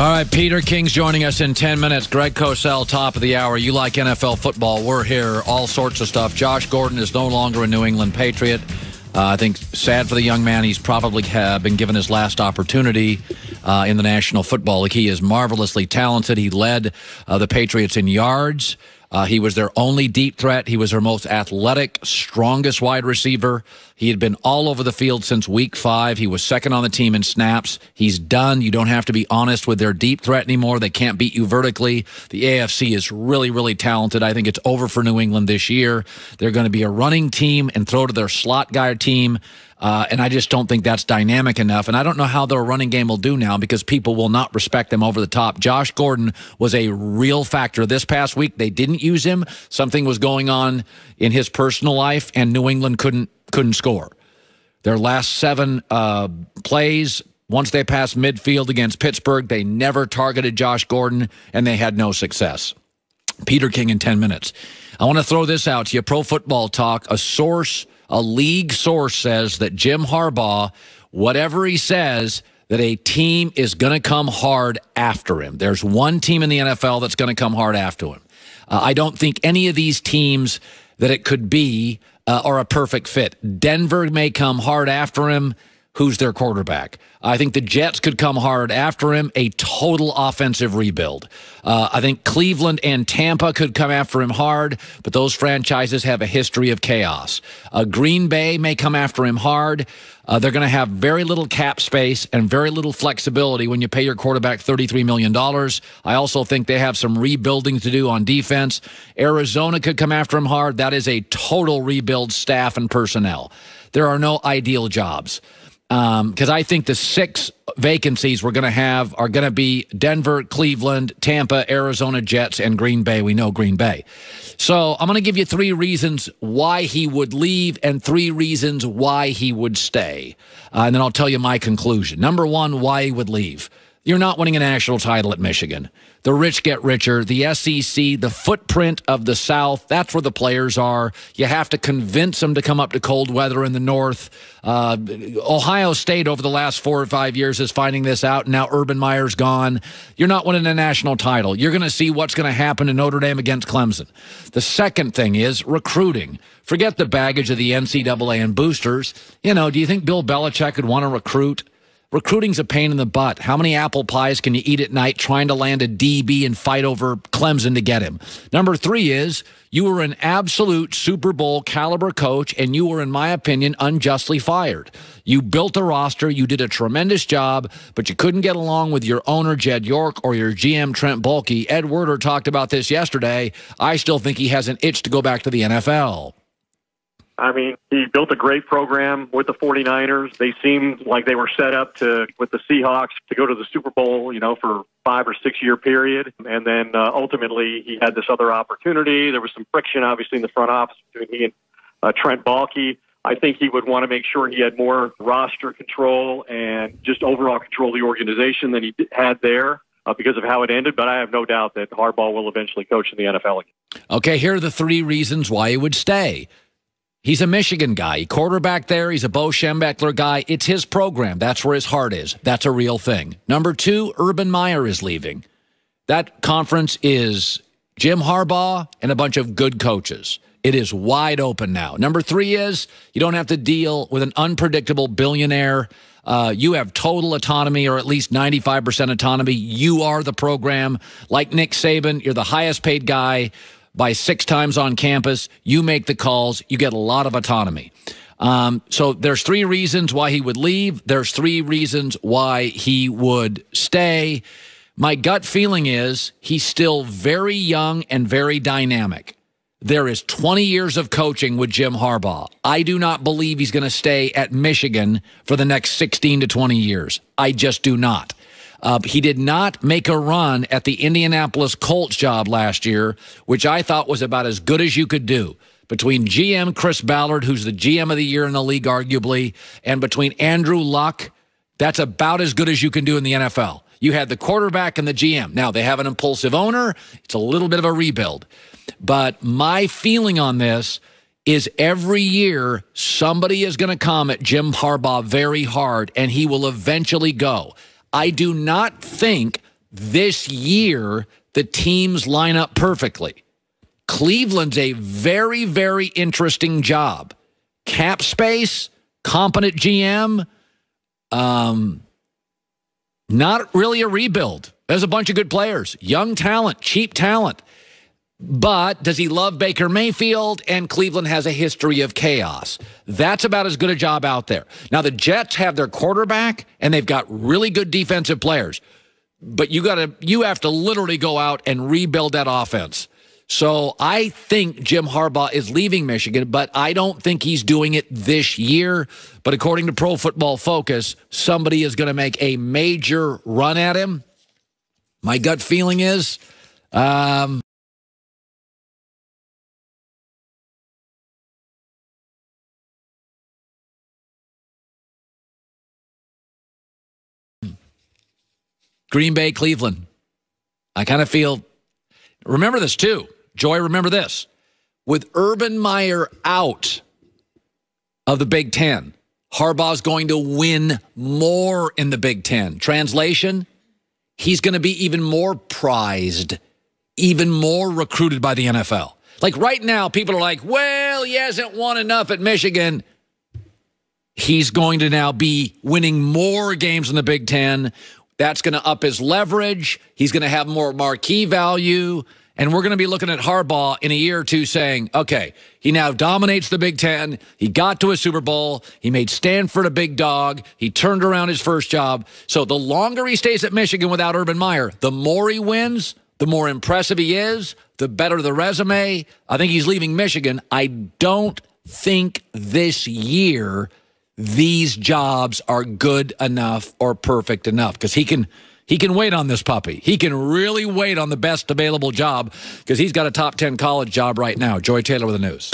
All right, Peter King's joining us in 10 minutes. Greg Cosell, top of the hour. You like NFL football. We're here. All sorts of stuff. Josh Gordon is no longer a New England Patriot. I think sad for the young man. He's probably been given his last opportunity in the National Football League. He is marvelously talented. He led the Patriots in yards. He was their only deep threat. He was their most athletic, strongest wide receiver. He had been all over the field since week 5. He was second on the team in snaps. He's done. You don't have to be honest with their deep threat anymore. They can't beat you vertically. The AFC is really, really talented. I think it's over for New England this year. They're going to be a running team and throw to their slot guy team. And I just don't think that's dynamic enough. And I don't know how their running game will do now because people will not respect them over the top. Josh Gordon was a real factor this past week. They didn't use him. Something was going on in his personal life, and New England couldn't score. Their last 7 plays, once they passed midfield against Pittsburgh, they never targeted Josh Gordon, and they had no success. Peter King in 10 minutes. I want to throw this out to you. Pro Football Talk, a league source says that Jim Harbaugh, whatever he says, that a team is going to come hard after him. There's one team in the NFL that's going to come hard after him. I don't think any of these teams that it could be are a perfect fit. Denver may come hard after him. Who's their quarterback? I think the Jets could come hard after him, a total offensive rebuild. I think Cleveland and Tampa could come after him hard, but those franchises have a history of chaos. Green Bay may come after him hard. They're going to have very little cap space and very little flexibility when you pay your quarterback $33 million. I also think they have some rebuilding to do on defense. Arizona could come after him hard. That is a total rebuild staff and personnel. There are no ideal jobs. Because I think the 6 vacancies we're going to have are going to be Denver, Cleveland, Tampa, Arizona, Jets, and Green Bay. We know Green Bay. So I'm going to give you 3 reasons why he would leave and 3 reasons why he would stay. And then I'll tell you my conclusion. Number 1, why he would leave. You're not winning a national title at Michigan. The rich get richer. The SEC, the footprint of the South, that's where the players are. You have to convince them to come up to cold weather in the North. Ohio State over the last 4 or 5 years is finding this out, and now Urban Meyer's gone. You're not winning a national title. You're going to see what's going to happen in Notre Dame against Clemson. The second thing is recruiting. Forget the baggage of the NCAA and boosters. You know, do you think Bill Belichick would want to recruit? Recruiting's a pain in the butt. How many apple pies can you eat at night trying to land a DB and fight over Clemson to get him? Number 3 is you were an absolute Super Bowl caliber coach, and you were, in my opinion, unjustly fired. You built a roster. You did a tremendous job, but you couldn't get along with your owner, Jed York, or your GM, Trent Baalke. Ed Werder talked about this yesterday. I still think he has an itch to go back to the NFL. I mean, he built a great program with the 49ers. They seemed like they were set up with the Seahawks to go to the Super Bowl, for 5 or 6 year period. And then ultimately he had this other opportunity. There was some friction, obviously, in the front office between he and Trent Baalke. I think he would want to make sure he had more roster control and just overall control of the organization than he had there because of how it ended. But I have no doubt that Harbaugh will eventually coach in the NFL again. Okay, here are the 3 reasons why he would stay. He's a Michigan guy. He quarterback there. He's a Bo Schembechler guy. It's his program. That's where his heart is. That's a real thing. Number 2, Urban Meyer is leaving. That conference is Jim Harbaugh and a bunch of good coaches. It is wide open now. Number 3 is you don't have to deal with an unpredictable billionaire. You have total autonomy, or at least 95% autonomy. You are the program. Like Nick Saban, you're the highest paid guy by 6 times on campus. You make the calls. You get a lot of autonomy. So there's 3 reasons why he would leave. There's 3 reasons why he would stay. My gut feeling is he's still very young and very dynamic. There is 20 years of coaching with Jim Harbaugh. I do not believe he's going to stay at Michigan for the next 16 to 20 years. I just do not. He did not make a run at the Indianapolis Colts job last year, which I thought was about as good as you could do. Between GM Chris Ballard, who's the GM of the year in the league, arguably, and between Andrew Luck, that's about as good as you can do in the NFL. You had the quarterback and the GM. Now, they have an impulsive owner. It's a little bit of a rebuild. But my feeling on this is every year somebody is going to come at Jim Harbaugh very hard, and he will eventually go. I do not think this year the teams line up perfectly. Cleveland's a very, very interesting job. Cap space, competent GM, not really a rebuild. There's a bunch of good players, young talent, cheap talent. But does he love Baker Mayfield? And Cleveland has a history of chaos. That's about as good a job out there. Now, the Jets have their quarterback, and they've got really good defensive players. But you have to literally go out and rebuild that offense. So I think Jim Harbaugh is leaving Michigan, but I don't think he's doing it this year. But according to Pro Football Focus, somebody is going to make a major run at him. My gut feeling is Green Bay, Cleveland. I kind of feel, remember this too. Joy, remember this. With Urban Meyer out of the Big Ten, Harbaugh's going to win more in the Big Ten. Translation, he's going to be even more prized, even more recruited by the NFL. Like right now, people are like, well, he hasn't won enough at Michigan. He's going to now be winning more games in the Big Ten. That's going to up his leverage. He's going to have more marquee value. And we're going to be looking at Harbaugh in a year or two saying, okay, he now dominates the Big Ten. He got to a Super Bowl. He made Stanford a big dog. He turned around his first job. So the longer he stays at Michigan without Urban Meyer, the more he wins, the more impressive he is, the better the resume. I think he's leaving Michigan. I don't think this year these jobs are good enough or perfect enough because he can wait on this puppy. He can really wait on the best available job because he's got a top 10 college job right now. Joy Taylor with the news.